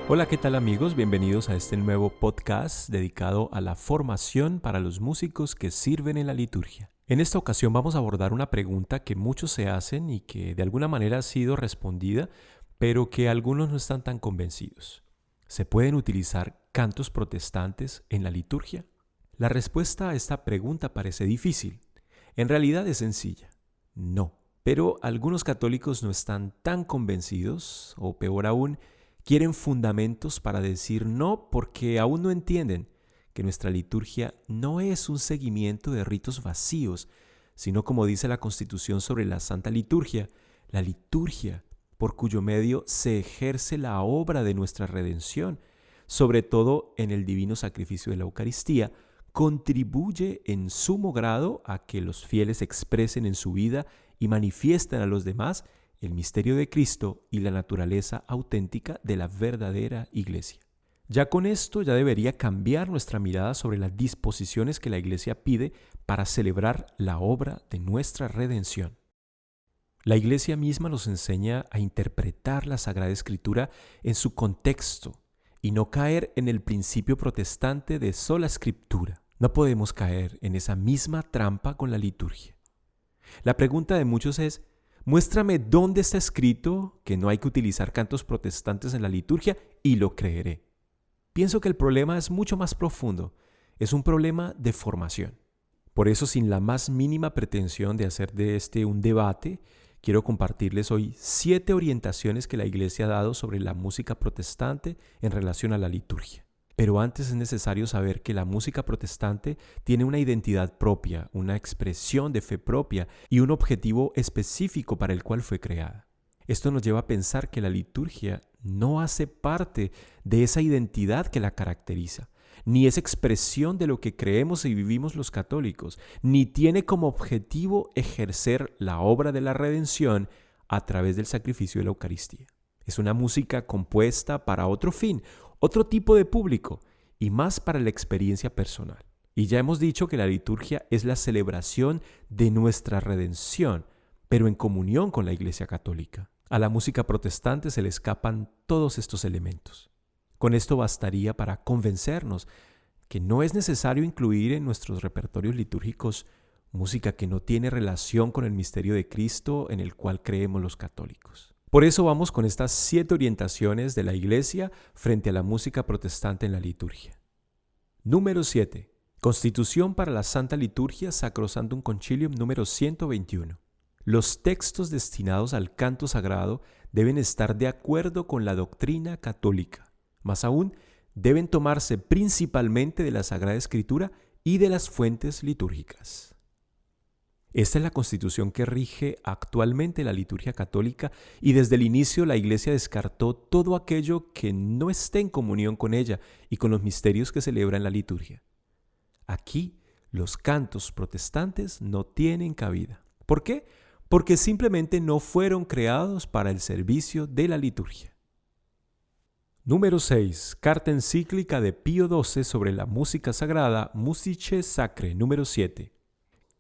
Hola, ¿qué tal amigos? Bienvenidos a este nuevo podcast dedicado a la formación para los músicos que sirven en la liturgia. En esta ocasión vamos a abordar una pregunta que muchos se hacen y que de alguna manera ha sido respondida, pero que algunos no están tan convencidos. ¿Se pueden utilizar cantos protestantes en la liturgia? La respuesta a esta pregunta parece difícil. En realidad es sencilla. No. Pero algunos católicos no están tan convencidos, o peor aún, quieren fundamentos para decir no porque aún no entienden que nuestra liturgia no es un seguimiento de ritos vacíos, sino como dice la Constitución sobre la Santa Liturgia, la liturgia por cuyo medio se ejerce la obra de nuestra redención, sobre todo en el divino sacrificio de la Eucaristía, contribuye en sumo grado a que los fieles expresen en su vida y manifiesten a los demás el misterio de Cristo y la naturaleza auténtica de la verdadera Iglesia. Ya con esto ya debería cambiar nuestra mirada sobre las disposiciones que la Iglesia pide para celebrar la obra de nuestra redención. La Iglesia misma nos enseña a interpretar la Sagrada Escritura en su contexto y no caer en el principio protestante de sola escritura. No podemos caer en esa misma trampa con la liturgia. La pregunta de muchos es: muéstrame dónde está escrito que no hay que utilizar cantos protestantes en la liturgia y lo creeré. Pienso que el problema es mucho más profundo. Es un problema de formación. Por eso, sin la más mínima pretensión de hacer de este un debate, quiero compartirles hoy 7 orientaciones que la Iglesia ha dado sobre la música protestante en relación a la liturgia. Pero antes es necesario saber que la música protestante tiene una identidad propia, una expresión de fe propia y un objetivo específico para el cual fue creada. Esto nos lleva a pensar que la liturgia no hace parte de esa identidad que la caracteriza, ni es expresión de lo que creemos y vivimos los católicos, ni tiene como objetivo ejercer la obra de la redención a través del sacrificio de la Eucaristía. Es una música compuesta para otro fin, otro tipo de público y más para la experiencia personal. Y ya hemos dicho que la liturgia es la celebración de nuestra redención, pero en comunión con la Iglesia Católica. A la música protestante se le escapan todos estos elementos. Con esto bastaría para convencernos que no es necesario incluir en nuestros repertorios litúrgicos música que no tiene relación con el misterio de Cristo en el cual creemos los católicos. Por eso vamos con estas 7 orientaciones de la Iglesia frente a la música protestante en la liturgia. Número 7. Constitución para la Santa Liturgia Sacrosanctum Concilium número 121. Los textos destinados al canto sagrado deben estar de acuerdo con la doctrina católica. Más aún, deben tomarse principalmente de la Sagrada Escritura y de las fuentes litúrgicas. Esta es la constitución que rige actualmente la liturgia católica y desde el inicio la Iglesia descartó todo aquello que no esté en comunión con ella y con los misterios que celebra en la liturgia. Aquí los cantos protestantes no tienen cabida. ¿Por qué? Porque simplemente no fueron creados para el servicio de la liturgia. Número 6. Carta encíclica de Pío XII sobre la música sagrada, Musicae Sacrae, número 7.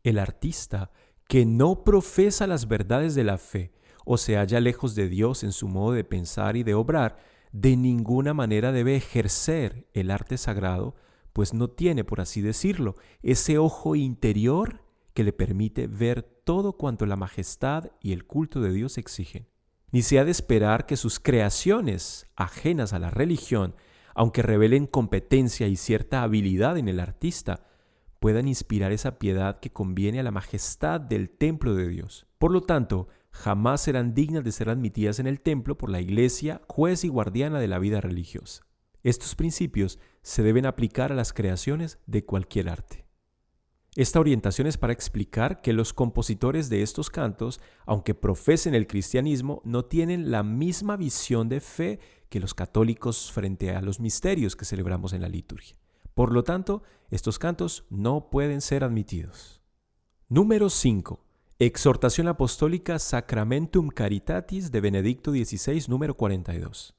El artista que no profesa las verdades de la fe o se halla lejos de Dios en su modo de pensar y de obrar, de ninguna manera debe ejercer el arte sagrado, pues no tiene, por así decirlo, ese ojo interior que le permite ver todo cuanto la majestad y el culto de Dios exigen. Ni se ha de esperar que sus creaciones, ajenas a la religión, aunque revelen competencia y cierta habilidad en el artista, puedan inspirar esa piedad que conviene a la majestad del templo de Dios. Por lo tanto, jamás serán dignas de ser admitidas en el templo por la Iglesia, juez y guardiana de la vida religiosa. Estos principios se deben aplicar a las creaciones de cualquier arte. Esta orientación es para explicar que los compositores de estos cantos, aunque profesen el cristianismo, no tienen la misma visión de fe que los católicos frente a los misterios que celebramos en la liturgia. Por lo tanto, estos cantos no pueden ser admitidos. Número 5. Exhortación Apostólica Sacramentum Caritatis de Benedicto XVI, número 42.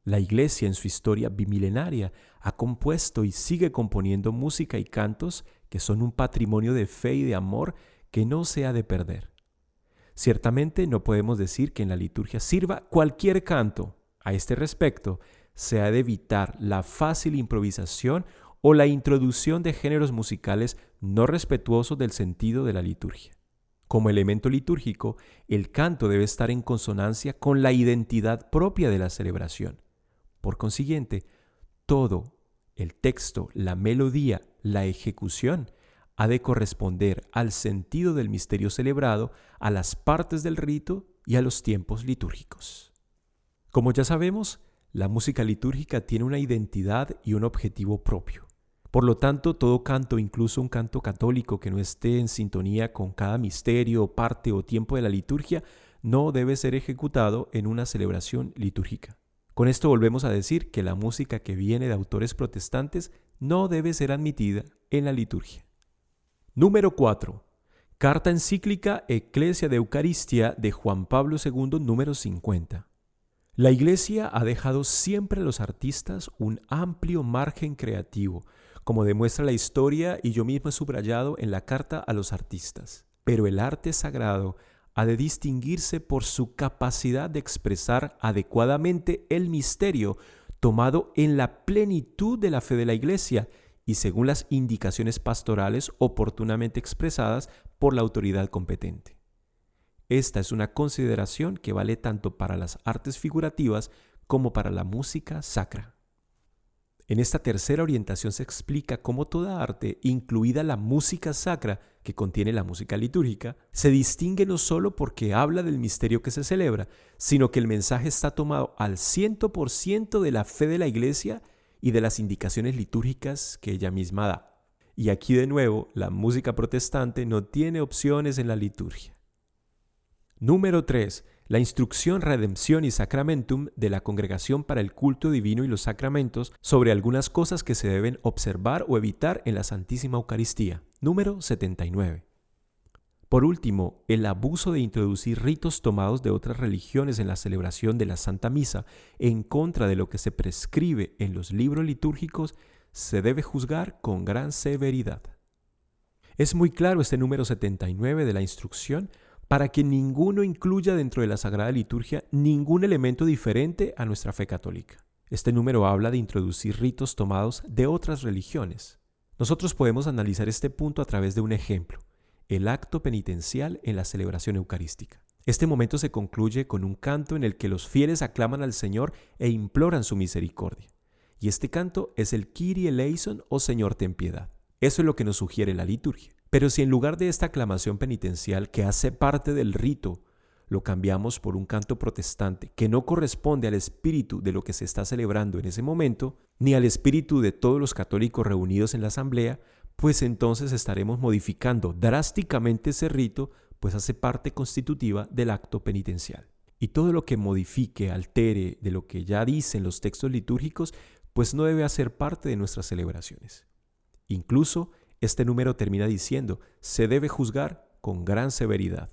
La Iglesia en su historia bimilenaria ha compuesto y sigue componiendo música y cantos que son un patrimonio de fe y de amor que no se ha de perder. Ciertamente no podemos decir que en la liturgia sirva cualquier canto. A este respecto, se ha de evitar la fácil improvisación o la introducción de géneros musicales no respetuosos del sentido de la liturgia. Como elemento litúrgico, el canto debe estar en consonancia con la identidad propia de la celebración. Por consiguiente, todo, el texto, la melodía, la ejecución, ha de corresponder al sentido del misterio celebrado, a las partes del rito y a los tiempos litúrgicos. Como ya sabemos, la música litúrgica tiene una identidad y un objetivo propio. Por lo tanto, todo canto, incluso un canto católico que no esté en sintonía con cada misterio, parte o tiempo de la liturgia, no debe ser ejecutado en una celebración litúrgica. Con esto volvemos a decir que la música que viene de autores protestantes no debe ser admitida en la liturgia. Número 4. Carta encíclica Ecclesia de Eucaristia de Juan Pablo II, número 50. La Iglesia ha dejado siempre a los artistas un amplio margen creativo, como demuestra la historia y yo mismo he subrayado en la carta a los artistas. Pero el arte sagrado ha de distinguirse por su capacidad de expresar adecuadamente el misterio tomado en la plenitud de la fe de la Iglesia y según las indicaciones pastorales oportunamente expresadas por la autoridad competente. Esta es una consideración que vale tanto para las artes figurativas como para la música sacra. En esta tercera orientación se explica cómo toda arte, incluida la música sacra, que contiene la música litúrgica, se distingue no solo porque habla del misterio que se celebra, sino que el mensaje está tomado al 100% de la fe de la Iglesia y de las indicaciones litúrgicas que ella misma da. Y aquí de nuevo, la música protestante no tiene opciones en la liturgia. Número 3. La instrucción Redemption y Sacramentum de la Congregación para el Culto Divino y los Sacramentos sobre algunas cosas que se deben observar o evitar en la Santísima Eucaristía. Número 79. Por último, el abuso de introducir ritos tomados de otras religiones en la celebración de la Santa Misa en contra de lo que se prescribe en los libros litúrgicos se debe juzgar con gran severidad. Es muy claro este número 79 de la instrucción para que ninguno incluya dentro de la Sagrada Liturgia ningún elemento diferente a nuestra fe católica. Este número habla de introducir ritos tomados de otras religiones. Nosotros podemos analizar este punto a través de un ejemplo, el acto penitencial en la celebración eucarística. Este momento se concluye con un canto en el que los fieles aclaman al Señor e imploran su misericordia. Y este canto es el Kyrie eleison o Señor ten piedad. Eso es lo que nos sugiere la liturgia. Pero si en lugar de esta aclamación penitencial que hace parte del rito, lo cambiamos por un canto protestante que no corresponde al espíritu de lo que se está celebrando en ese momento, ni al espíritu de todos los católicos reunidos en la asamblea, pues entonces estaremos modificando drásticamente ese rito, pues hace parte constitutiva del acto penitencial. Y todo lo que modifique, altere de lo que ya dicen los textos litúrgicos, pues no debe hacer parte de nuestras celebraciones. Incluso, este número termina diciendo, se debe juzgar con gran severidad.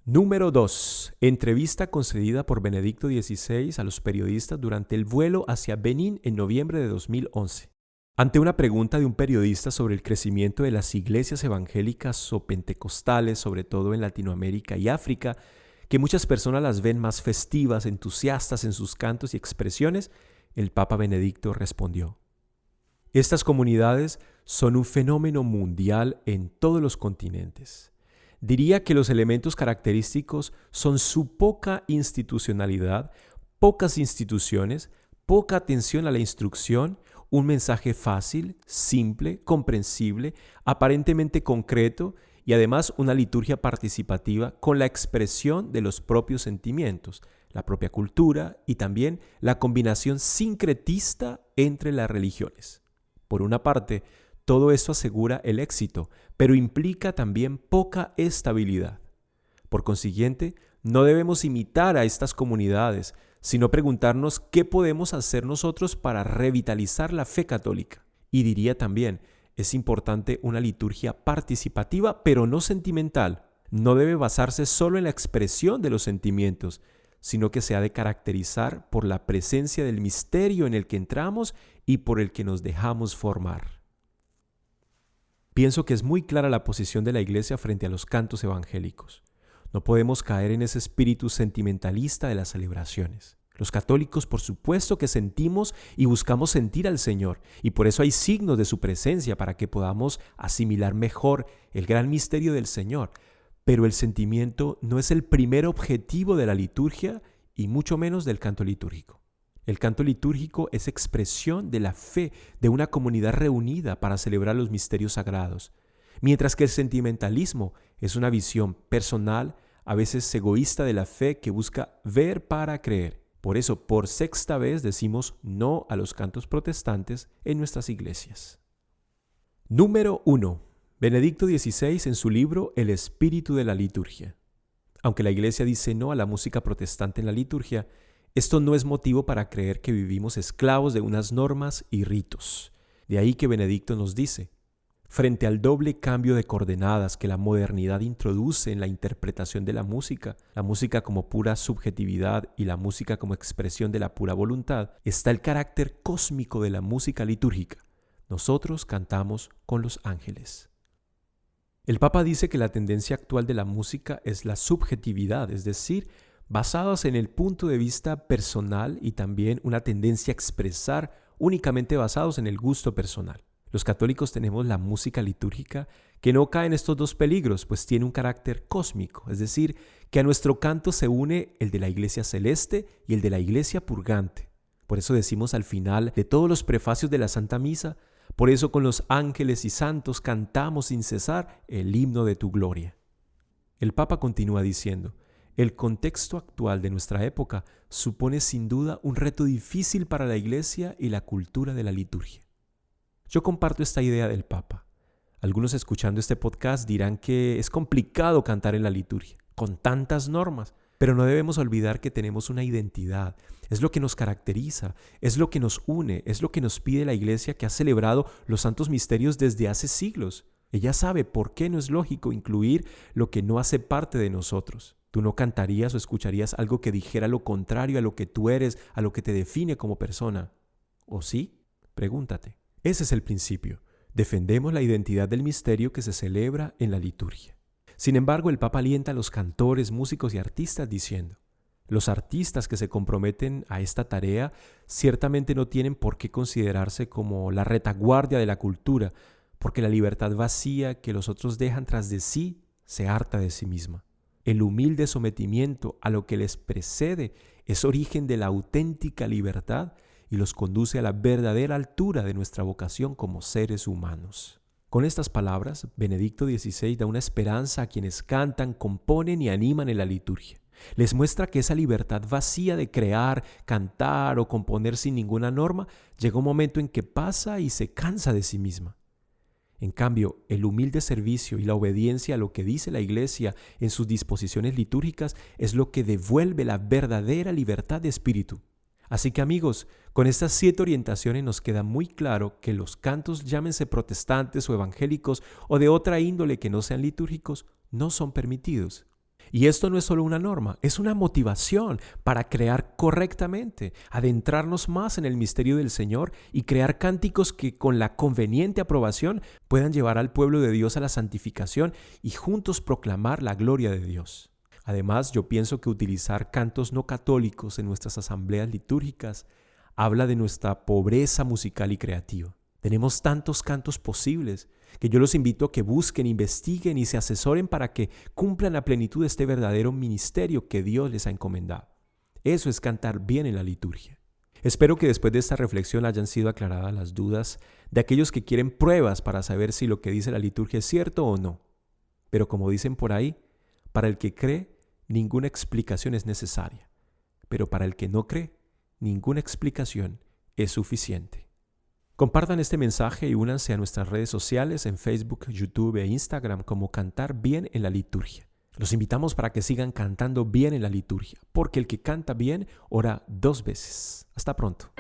Número 2. Entrevista concedida por Benedicto XVI a los periodistas durante el vuelo hacia Benín en noviembre de 2011. Ante una pregunta de un periodista sobre el crecimiento de las iglesias evangélicas o pentecostales, sobre todo en Latinoamérica y África, que muchas personas las ven más festivas, entusiastas en sus cantos y expresiones, el Papa Benedicto respondió: estas comunidades son un fenómeno mundial en todos los continentes. Diría que los elementos característicos son su poca institucionalidad, pocas instituciones, poca atención a la instrucción, un mensaje fácil, simple, comprensible, aparentemente concreto y además una liturgia participativa con la expresión de los propios sentimientos, la propia cultura y también la combinación sincretista entre las religiones. Por una parte, todo esto asegura el éxito, pero implica también poca estabilidad. Por consiguiente, no debemos imitar a estas comunidades, sino preguntarnos qué podemos hacer nosotros para revitalizar la fe católica. Y diría también, es importante una liturgia participativa, pero no sentimental. No debe basarse solo en la expresión de los sentimientos, sino que se ha de caracterizar por la presencia del misterio en el que entramos y por el que nos dejamos formar. Pienso que es muy clara la posición de la Iglesia frente a los cantos evangélicos. No podemos caer en ese espíritu sentimentalista de las celebraciones. Los católicos, por supuesto que sentimos y buscamos sentir al Señor, y por eso hay signos de su presencia para que podamos asimilar mejor el gran misterio del Señor. Pero el sentimiento no es el primer objetivo de la liturgia y mucho menos del canto litúrgico. El canto litúrgico es expresión de la fe de una comunidad reunida para celebrar los misterios sagrados, mientras que el sentimentalismo es una visión personal, a veces egoísta de la fe que busca ver para creer. Por eso, por sexta vez decimos no a los cantos protestantes en nuestras iglesias. Número 1. Benedicto XVI en su libro El espíritu de la liturgia. Aunque la iglesia dice no a la música protestante en la liturgia, esto no es motivo para creer que vivimos esclavos de unas normas y ritos. De ahí que Benedicto nos dice: frente al doble cambio de coordenadas que la modernidad introduce en la interpretación de la música como pura subjetividad y la música como expresión de la pura voluntad, está el carácter cósmico de la música litúrgica. Nosotros cantamos con los ángeles. El Papa dice que la tendencia actual de la música es la subjetividad, es decir, basados en el punto de vista personal y también una tendencia a expresar únicamente basados en el gusto personal. Los católicos tenemos la música litúrgica que no cae en estos dos peligros, pues tiene un carácter cósmico, es decir, que a nuestro canto se une el de la iglesia celeste y el de la iglesia purgante. Por eso decimos al final de todos los prefacios de la Santa Misa: por eso con los ángeles y santos cantamos sin cesar el himno de tu gloria. El Papa continúa diciendo: el contexto actual de nuestra época supone sin duda un reto difícil para la iglesia y la cultura de la liturgia. Yo comparto esta idea del Papa. Algunos escuchando este podcast dirán que es complicado cantar en la liturgia, con tantas normas, pero no debemos olvidar que tenemos una identidad. Es lo que nos caracteriza, es lo que nos une, es lo que nos pide la Iglesia, que ha celebrado los santos misterios desde hace siglos. Ella sabe por qué no es lógico incluir lo que no hace parte de nosotros. Tú no cantarías o escucharías algo que dijera lo contrario a lo que tú eres, a lo que te define como persona. ¿O sí? Pregúntate. Ese es el principio. Defendemos la identidad del misterio que se celebra en la liturgia. Sin embargo, el Papa alienta a los cantores, músicos y artistas diciendo: los artistas que se comprometen a esta tarea ciertamente no tienen por qué considerarse como la retaguardia de la cultura, porque la libertad vacía que los otros dejan tras de sí se harta de sí misma. El humilde sometimiento a lo que les precede es origen de la auténtica libertad y los conduce a la verdadera altura de nuestra vocación como seres humanos. Con estas palabras, Benedicto XVI da una esperanza a quienes cantan, componen y animan en la liturgia. Les muestra que esa libertad vacía de crear, cantar o componer sin ninguna norma llega un momento en que pasa y se cansa de sí misma. En cambio, el humilde servicio y la obediencia a lo que dice la Iglesia en sus disposiciones litúrgicas es lo que devuelve la verdadera libertad de espíritu. Así que amigos, con estas 7 orientaciones nos queda muy claro que los cantos, llámense protestantes o evangélicos o de otra índole que no sean litúrgicos, no son permitidos. Y esto no es solo una norma, es una motivación para crear correctamente, adentrarnos más en el misterio del Señor y crear cánticos que con la conveniente aprobación puedan llevar al pueblo de Dios a la santificación y juntos proclamar la gloria de Dios. Además, yo pienso que utilizar cantos no católicos en nuestras asambleas litúrgicas habla de nuestra pobreza musical y creativa. Tenemos tantos cantos posibles que yo los invito a que busquen, investiguen y se asesoren para que cumplan a plenitud este verdadero ministerio que Dios les ha encomendado. Eso es cantar bien en la liturgia. Espero que después de esta reflexión hayan sido aclaradas las dudas de aquellos que quieren pruebas para saber si lo que dice la liturgia es cierto o no. Pero como dicen por ahí, para el que cree, ninguna explicación es necesaria. Pero para el que no cree, ninguna explicación es suficiente. Compartan este mensaje y únanse a nuestras redes sociales en Facebook, YouTube e Instagram como Cantar Bien en la Liturgia. Los invitamos para que sigan cantando bien en la liturgia, porque el que canta bien ora 2 veces. Hasta pronto.